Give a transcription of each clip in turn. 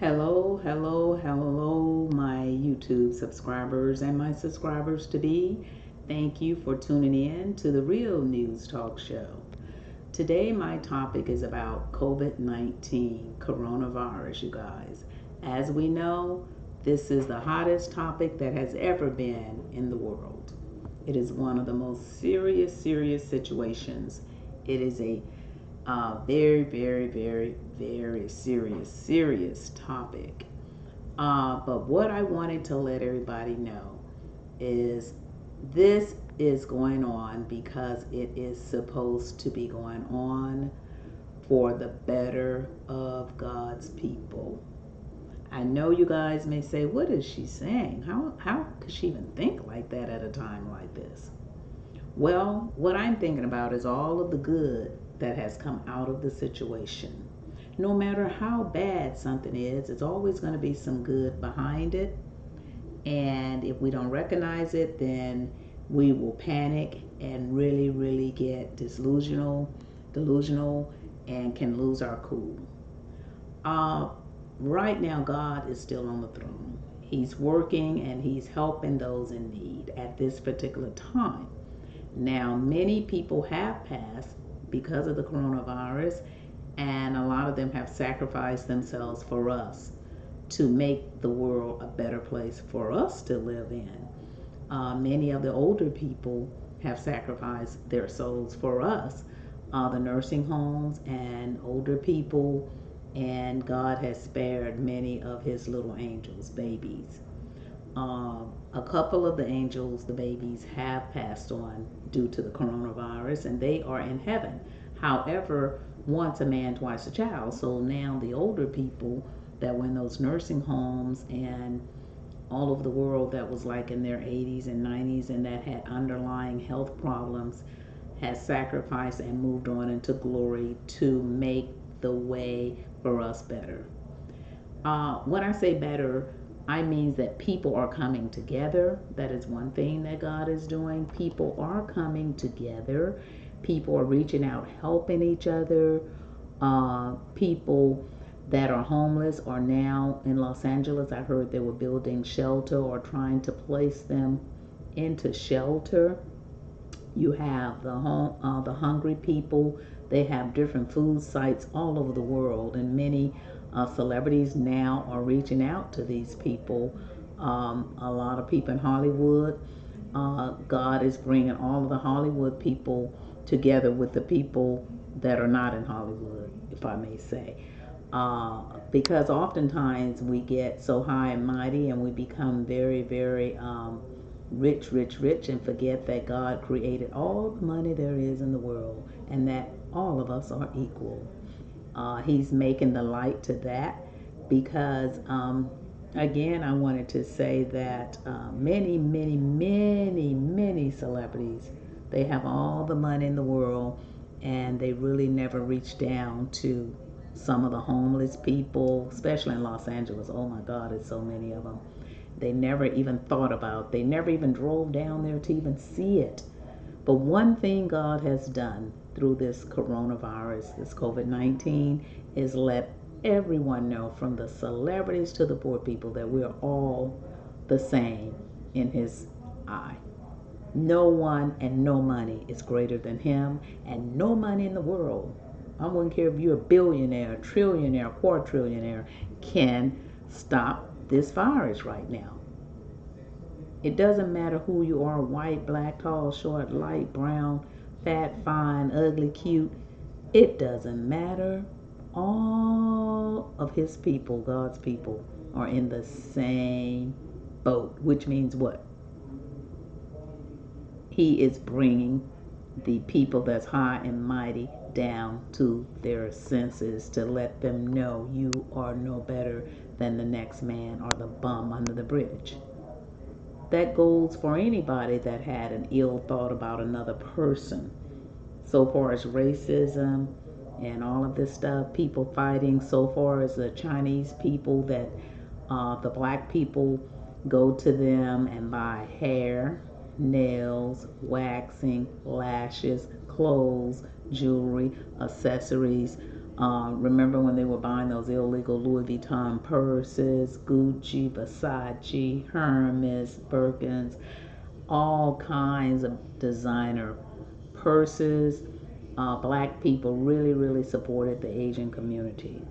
Hello, hello, hello, my YouTube subscribers and my subscribers to be. Thank you for tuning in to the Real News Talk Show. Today, my topic is about COVID 19, coronavirus, you guys. As we know, this is the hottest topic that has ever been in the world. It is one of the most serious situations. It is a very serious topic. But what I wanted to let everybody know is this is going on because it is supposed to be going on for the better of God's people. I know you guys may say, what is she saying? How could she even think like that at a time like this? Well, what I'm thinking about is all of the good that has come out of the situation. No matter how bad something is, it's always going to be some good behind it. And if we don't recognize it, then we will panic and really get delusional, and can lose our cool. Uh, right now, God is still on the throne. He's working and He's helping those in need at this particular time. Now, many people have passed because of the coronavirus, and a lot of them have sacrificed themselves for us to make the world a better place for us to live in. Many of the older people have sacrificed their souls for us, the nursing homes and older people, and God has spared many of His little angels, babies. A couple of the angels, the babies, have passed on due to the coronavirus, and they are in heaven. However, once a man, twice a child. So now the older people that were in those nursing homes and all over the world that was like in their 80s and 90s and that had underlying health problems has sacrificed and moved on into glory to make the way for us better. When I say better, I mean that people are coming together. That is one thing that God is doing. People are coming together. People are reaching out, helping each other. People that are homeless are now in Los Angeles. I heard they were building shelter or trying to place them into shelter. You have the hungry people. They have different food sites all over the world, and many celebrities now are reaching out to these people. A lot of people in Hollywood. God is bringing all of the Hollywood people together with the people that are not in Hollywood, if I may say. Because oftentimes we get so high and mighty and we become very rich, and forget that God created all the money there is in the world and that all of us are equal. He's making the light to that because, again, I wanted to say that many celebrities, they have all the money in the world and they really never reach down to some of the homeless people, especially in Los Angeles. Oh my God, it's so many of them. They never even thought about, they never even drove down there to even see it. But one thing God has done through this coronavirus, this COVID 19, is let everyone know, from the celebrities to the poor people, that we're all the same in His eye. No one and no money is greater than Him, and no money in the world, I wouldn't care if you're a billionaire, trillionaire, quadrillionaire, can stop this virus right now. It doesn't matter who you are, white, black, tall, short, light, brown, fat, fine, ugly, cute. It doesn't matter. All of His people, God's people, are in the same boat, which means what? He is bringing the people that's high and mighty down to their senses to let them know you are no better than the next man or the bum under the bridge. That goes for anybody that had an ill thought about another person. So far as racism and all of this stuff, people fighting, so far as the Chinese people that the black people go to them and buy hair, nails, waxing, lashes, clothes, jewelry, accessories, Remember when they were buying those illegal Louis Vuitton purses, Gucci, Versace, Hermes, Birkins, all kinds of designer purses. Black people really, really supported the Asian community.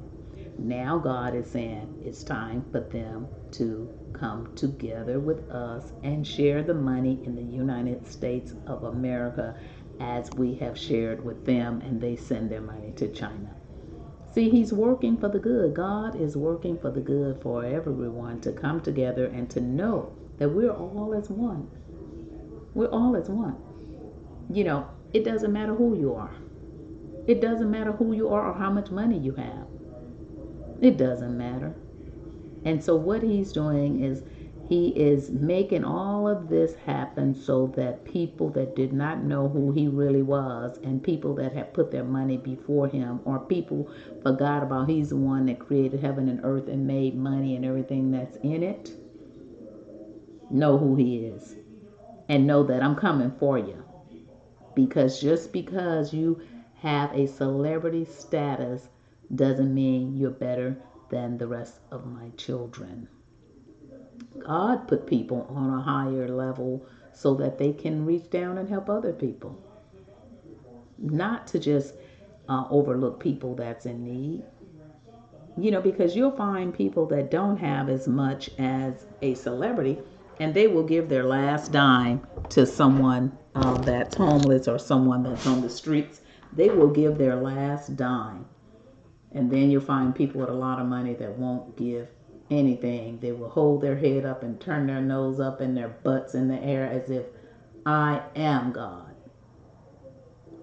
Now God is saying it's time for them to come together with us and share the money in the United States of America as we have shared with them, and they send their money to China. See, he's working for the good. God is working for the good for everyone to come together and to know that we're all as one. We're all as one. It doesn't matter who you are. It doesn't matter who you are or how much money you have. It doesn't matter. And so what he's doing is he is making all of this happen so that people that did not know who he really was, and people that had put their money before him, or people forgot about he's the one that created heaven and earth and made money and everything that's in it, know who he is and know that I'm coming for you. Because just because you have a celebrity status doesn't mean you're better than the rest of my children. God put people on a higher level so that they can reach down and help other people, not to just overlook people that's in need. Because you'll find people that don't have as much as a celebrity, and they will give their last dime to someone that's homeless or someone that's on the streets. They will give their last dime. And then you'll find people with a lot of money that won't give anything. They will hold their head up and turn their nose up and their butts in the air as if I am God.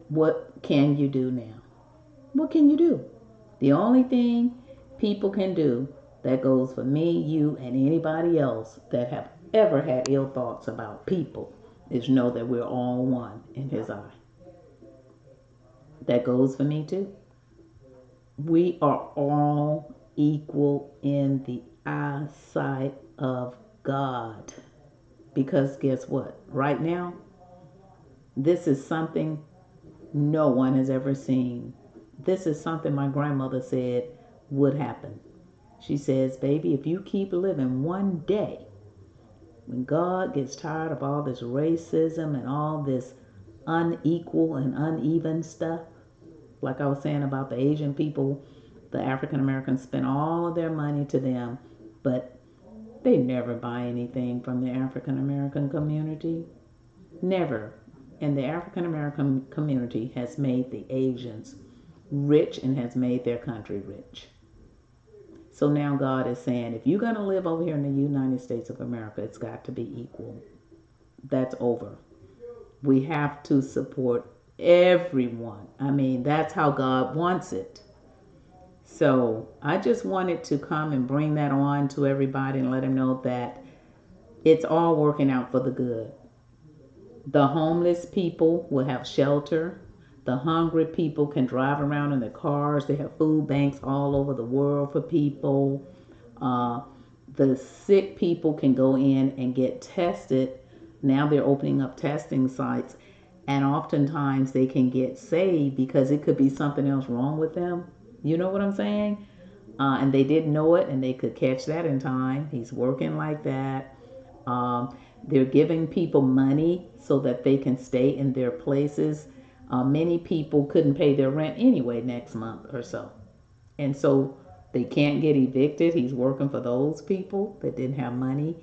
What can you do now? What can you do? The only thing people can do that goes for me, you, and anybody else that have ever had ill thoughts about people is know that we're all one in his eye. That goes for me too. We are all equal in the eyesight of God. Because guess what? Right now, this is something no one has ever seen. This is something my grandmother said would happen. She says, baby, if you keep living, one day, when God gets tired of all this racism and all this unequal and uneven stuff, like I was saying about the Asian people, the African Americans spend all of their money to them, but they never buy anything from the African American community. Never. And the African American community has made the Asians rich and has made their country rich. So now God is saying, if you're going to live over here in the United States of America, it's got to be equal. That's over. We have to support everyone. I mean, that's how God wants it. So I just wanted to come and bring that on to everybody and let them know that it's all working out for the good. The homeless people will have shelter. The hungry people can drive around in their cars. They have food banks all over the world for people. Uh, the sick people can go in and get tested. Now they're opening up testing sites, and oftentimes they can get saved because it could be something else wrong with them. You know what I'm saying? And they didn't know it, and they could catch that in time. He's working like that. They're giving people money so that they can stay in their places. Many people couldn't pay their rent anyway next month or so. And so they can't get evicted. He's working for those people that didn't have money.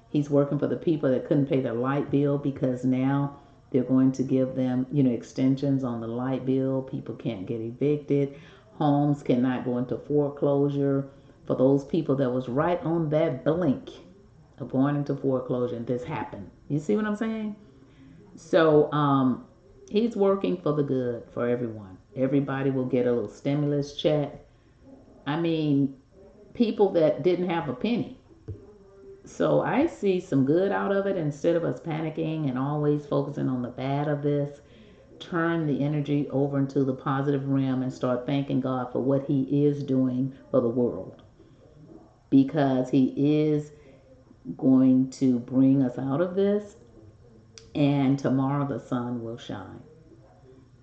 He's working for the people that couldn't pay their light bill because now they're going to give them, extensions on the light bill. People can't get evicted. Homes cannot go into foreclosure for those people that was right on that blink of going into foreclosure, and this happened. You see what I'm saying? So he's working for the good for everyone. Everybody will get a little stimulus check. I mean, people that didn't have a penny. So I see some good out of it. Instead of us panicking and always focusing on the bad of this, turn the energy over into the positive realm and start thanking God for what he is doing for the world. Because he is going to bring us out of this, and tomorrow the sun will shine.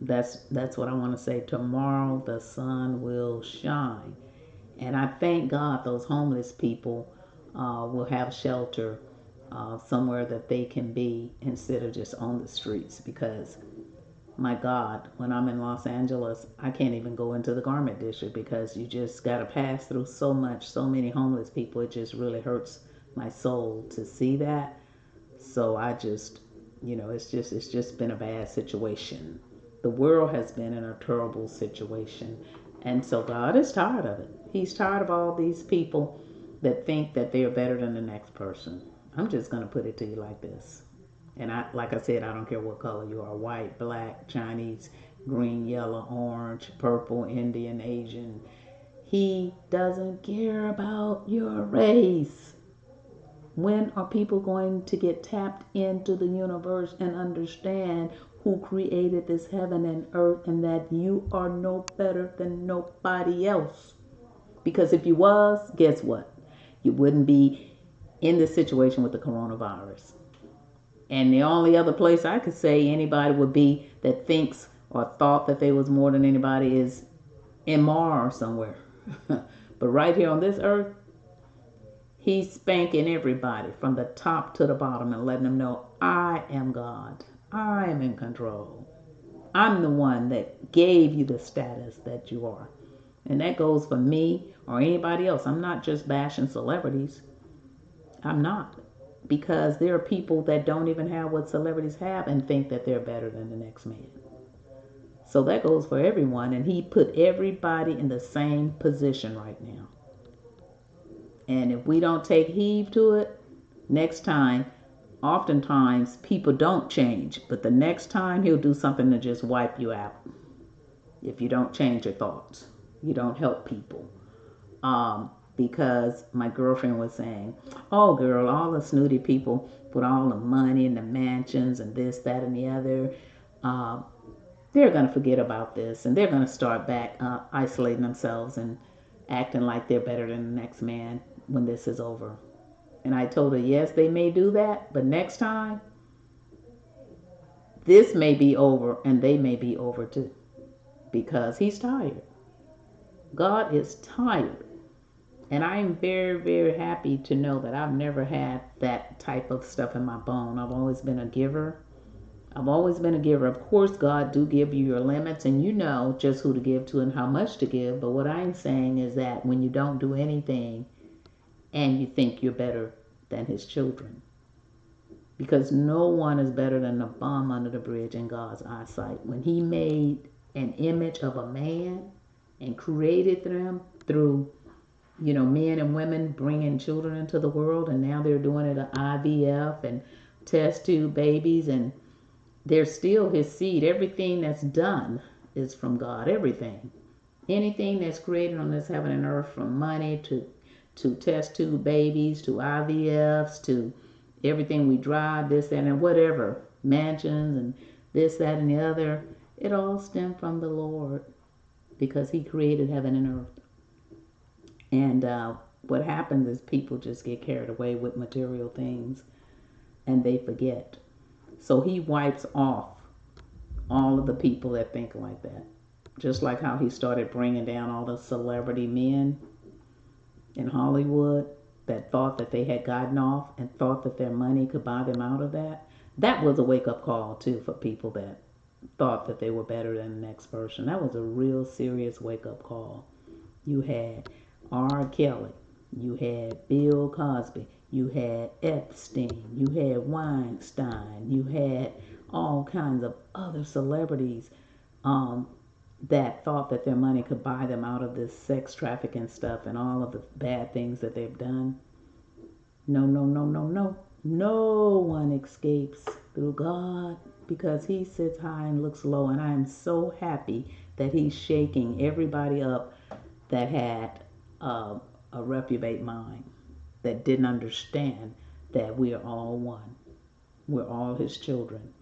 That's what I want to say. Tomorrow the sun will shine. And I thank God those homeless people will have shelter somewhere that they can be instead of just on the streets. Because, my God, when I'm in Los Angeles, I can't even go into the garment district because you just got to pass through so much, so many homeless people. It just really hurts my soul to see that. So I just, it's just been a bad situation. The world has been in a terrible situation. And so God is tired of it. He's tired of all these people that think that they're better than the next person. I'm just going to put it to you like this. And like I said, I don't care what color you are, white, black, Chinese, green, yellow, orange, purple, Indian, Asian. He doesn't care about your race. When are people going to get tapped into the universe and understand who created this heaven and earth and that you are no better than nobody else? Because if you was, guess what? You wouldn't be in this situation with the coronavirus. And the only other place I could say anybody would be that thinks or thought that they was more than anybody is in Mars somewhere. But right here on this earth, he's spanking everybody from the top to the bottom and letting them know, I am God. I am in control. I'm the one that gave you the status that you are. And that goes for me or anybody else. I'm not just bashing celebrities. I'm not. Because there are people that don't even have what celebrities have and think that they're better than the next man. So that goes for everyone. And he put everybody in the same position right now. And if we don't take heed to it, next time, oftentimes people don't change. But the next time he'll do something to just wipe you out. If you don't change your thoughts, you don't help people. Because my girlfriend was saying, oh girl, all the snooty people with all the money and the mansions and this, that, and the other, they're going to forget about this and they're going to start back isolating themselves and acting like they're better than the next man when this is over. And I told her, yes, they may do that, but next time, this may be over and they may be over too. Because he's tired. God is tired. And I am very, very happy to know that I've never had that type of stuff in my bone. I've always been a giver. I've always been a giver. Of course, God do give you your limits and you know just who to give to and how much to give. But what I'm saying is that when you don't do anything and you think you're better than his children. Because no one is better than the bum under the bridge in God's eyesight. When he made an image of a man and created them through men and women bringing children into the world, and now they're doing it at IVF and test tube babies, and they're still his seed. Everything that's done is from God. Everything. Anything that's created on this heaven and earth, from money to test tube babies, to IVFs, to everything we drive, this, that, and whatever, mansions and this, that, and the other, it all stemmed from the Lord because he created heaven and earth. And what happens is people just get carried away with material things and they forget. So he wipes off all of the people that think like that. Just like how he started bringing down all the celebrity men in Hollywood that thought that they had gotten off and thought that their money could buy them out of that. That was a wake-up call, too, for people that thought that they were better than the next person. That was a real serious wake-up call. You had R. Kelly. You had Bill Cosby. You had Epstein. You had Weinstein. You had all kinds of other celebrities that thought that their money could buy them out of this sex trafficking stuff and all of the bad things that they've done. No, no, no, no, no. No one escapes through God because he sits high and looks low. And I am so happy that he's shaking everybody up that had a reprobate mind, that didn't understand that we are all one. We're all his children.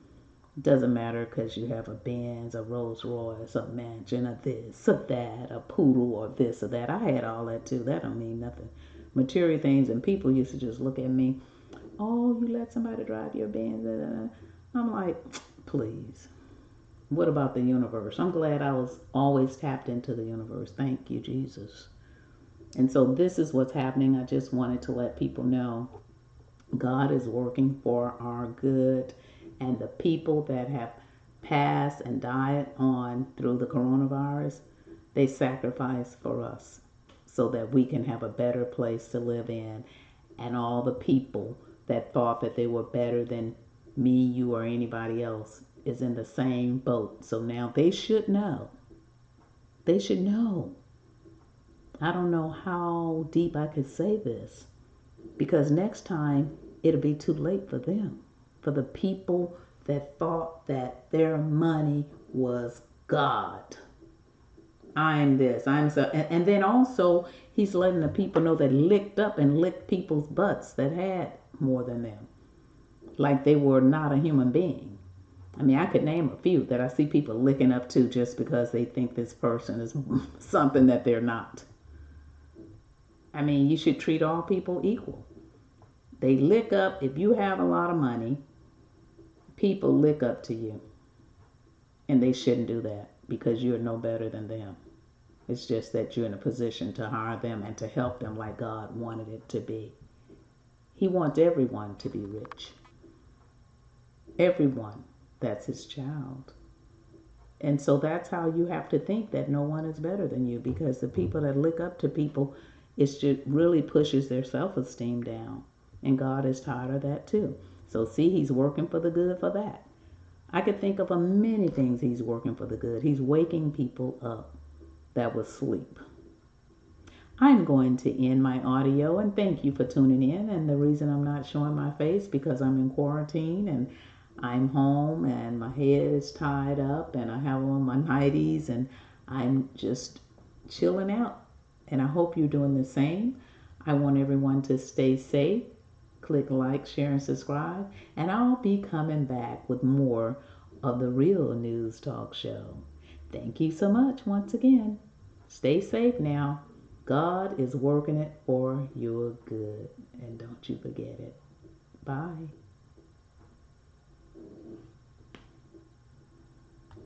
Doesn't matter because you have a Benz, a Rolls Royce, a mansion, a this, a that, a poodle, or this or that. I had all that too. That don't mean nothing. Material things, and people used to just look at me, oh, you let somebody drive your Benz? I'm like, please. What about the universe? I'm glad I was always tapped into the universe. Thank you, Jesus. And so this is what's happening. I just wanted to let people know God is working for our good. And the people that have passed and died on through the coronavirus, they sacrificed for us so that we can have a better place to live in. And all the people that thought that they were better than me, you, or anybody else is in the same boat. So now they should know. They should know. I don't know how deep I could say this, because next time it'll be too late for them, for the people that thought that their money was God. I'm this, I'm so. And then also, he's letting the people know that licked up and licked people's butts that had more than them, like they were not a human being. I mean, I could name a few that I see people licking up to just because they think this person is something that they're not. I mean, you should treat all people equal. They lick up, if you have a lot of money, people lick up to you. And they shouldn't do that because you're no better than them. It's just that you're in a position to hire them and to help them like God wanted it to be. He wants everyone to be rich. Everyone that's his child. And so that's how you have to think, that no one is better than you, because the people that look up to people, it just really pushes their self-esteem down. And God is tired of that too. So see, he's working for the good for that. I could think of many things he's working for the good. He's waking people up that was asleep. I'm going to end my audio, and thank you for tuning in. And the reason I'm not showing my face because I'm in quarantine and I'm home and my head is tied up and I have on my nighties and I'm just chilling out. And I hope you're doing the same. I want everyone to stay safe. Click like, share, and subscribe. And I'll be coming back with more of the Real News Talk Show. Thank you so much once again. Stay safe now. God is working it for your good. And don't you forget it. Bye.